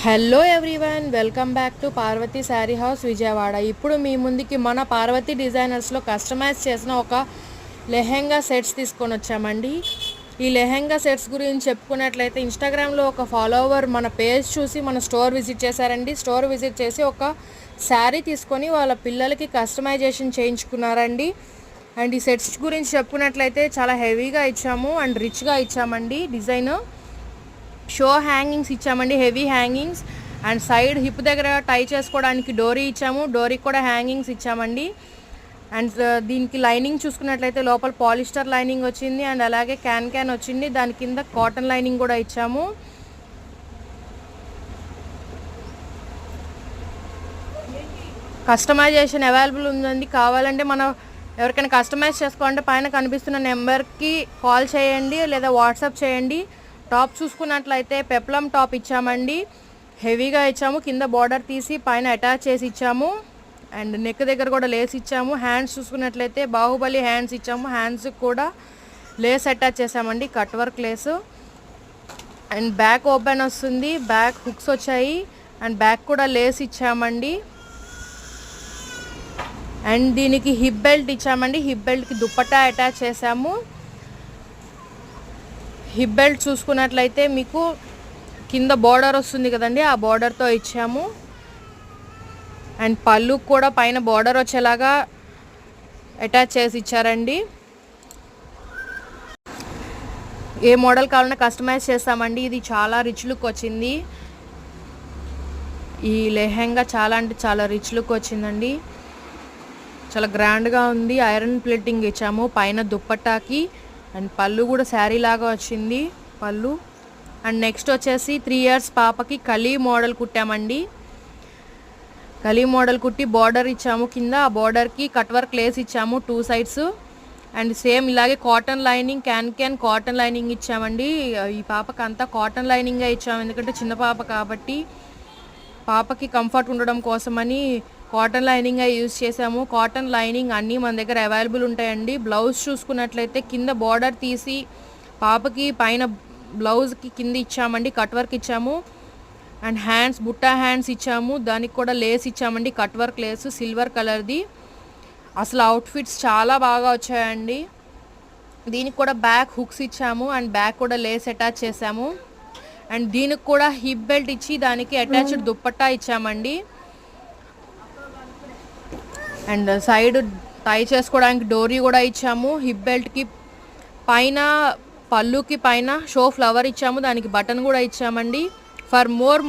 Hello everyone, welcome back to Parvati sari house Vijayawada. ఇప్పుడు మీ ముందుకి మన పార్వతి డిజైనర్స్లో కస్టమైజ్ చేసిన ఒక లెహెంగా సెట్స్ తీసుకొని వచ్చామండి. ఈ లెహెంగా సెట్స్ గురించి చెప్పుకున్నట్లయితే ఇన్స్టాగ్రామ్లో ఒక ఫాలోవర్ మన పేజ్ చూసి మన స్టోర్ విజిట్ చేశారండి. స్టోర్ విజిట్ చేసి ఒక శారీ తీసుకొని వాళ్ళ పిల్లలకి కస్టమైజేషన్ చేయించుకున్నారండి. అండ్ ఈ సెట్స్ గురించి చెప్పుకున్నట్లయితే చాలా హెవీగా ఇచ్చాము అండ్ రిచ్గా ఇచ్చామండి. డిజైన్ షో హ్యాంగింగ్స్ ఇచ్చామండి, heavy hangings. And side hip దగ్గర టై చేసుకోవడానికి డోరీ ఇచ్చాము, డోరీకి కూడా హ్యాంగింగ్స్ ఇచ్చామండి. అండ్ దీనికి లైనింగ్ చూసుకున్నట్లయితే లోపల పాలిస్టర్ లైనింగ్ వచ్చింది అండ్ అలాగే క్యాన్ వచ్చింది. దాని కింద కాటన్ లైనింగ్ కూడా ఇచ్చాము. కస్టమైజేషన్ అవైలబుల్ ఉందండి. కావాలంటే మనం ఎవరికైనా కస్టమైజ్ చేసుకోవాలంటే పైన కనిపిస్తున్న నెంబర్కి కాల్ చేయండి లేదా వాట్సాప్ చేయండి. టాప్ చూసుకున్నట్లయితే పెప్లం టాప్ ఇచ్చామండి, హెవీగా ఇచ్చాము. కింద బార్డర్ తీసి పైన అటాచ్ చేసి ఇచ్చాము అండ్ నెక్ దగ్గర కూడా లేస్ ఇచ్చాము. హ్యాండ్స్ చూసుకున్నట్లయితే బాహుబలి హ్యాండ్స్ ఇచ్చాము, హ్యాండ్స్కి కూడా లేస్ అటాచ్ చేసామండి, cut work lace. And back open వస్తుంది, బ్యాక్ హుక్స్ వచ్చాయి అండ్ బ్యాక్ కూడా లేస్ ఇచ్చామండి. అండ్ దీనికి హిప్ బెల్ట్ ఇచ్చామండి, హిప్ బెల్ట్కి దుప్పట్టా అటాచ్ చేసాము. హిప్ బెల్ట్ చూసుకున్నట్లయితే మీకు కింద బార్డర్ వస్తుంది కదండి, ఆ బార్డర్తో ఇచ్చాము. అండ్ పళ్ళు కూడా పైన బార్డర్ వచ్చేలాగా అటాచ్ చేసి ఇచ్చారండి. ఏ మోడల్ కావాలన్నా కస్టమైజ్ చేస్తామండి. ఇది చాలా రిచ్ లుక్ వచ్చింది. ఈ లెహెంగా చాలా అంటే చాలా రిచ్ లుక్ వచ్చిందండి, చాలా గ్రాండ్గా ఉంది. ఐరన్ ప్లేటింగ్ ఇచ్చాము పైన దుప్పట్టాకి. అండ్ పళ్ళు కూడా శారీ లాగా వచ్చింది పళ్ళు. అండ్ నెక్స్ట్ వచ్చేసి 3 years పాపకి కలీ మోడల్ కుట్టామండి. కలీ మోడల్ కుట్టి బార్డర్ ఇచ్చాము కింద, ఆ బార్డర్కి కట్ వర్క్ లేస్ ఇచ్చాము 2 sides. అండ్ సేమ్ ఇలాగే cotton lining can cotton lining ఇచ్చామండి. ఈ పాపకి అంతా కాటన్ లైనింగే ఇచ్చాము, ఎందుకంటే చిన్న పాప కాబట్టి పాపకి కంఫర్ట్ ఉండడం కోసమని కాటన్ లైనింగ్ యూజ్ చేసాము. కాటన్ లైనింగ్ అన్నీ మన దగ్గర అవైలబుల్ ఉంటాయండి. బ్లౌజ్ చూసుకున్నట్లయితే కింద బార్డర్ తీసి పాపకి పైన బ్లౌజ్కి కింద ఇచ్చామండి, కట్ వర్క్ ఇచ్చాము. అండ్ హ్యాండ్స్ బుట్టా హ్యాండ్స్ ఇచ్చాము, దానికి కూడా లేస్ ఇచ్చామండి, కట్ వర్క్ లేస్ సిల్వర్ కలర్ది. అసలు అవుట్ఫిట్స్ చాలా బాగా వచ్చాయండి. దీనికి కూడా బ్యాక్ హుక్స్ ఇచ్చాము అండ్ బ్యాక్ కూడా లేస్ అటాచ్ చేసాము. అండ్ దీనికి కూడా హిప్ బెల్ట్ ఇచ్చి దానికి అటాచ్డ్ దుప్పట్టా ఇచ్చామండి. అండ్ సైడ్ టై చేసుకోవడానికి డోరీ కూడా ఇచ్చాము. హిప్ బెల్ట్కి పైన పళ్ళుకి పైన షో ఫ్లవర్ ఇచ్చాము, దానికి బటన్ కూడా ఇచ్చామండి. For more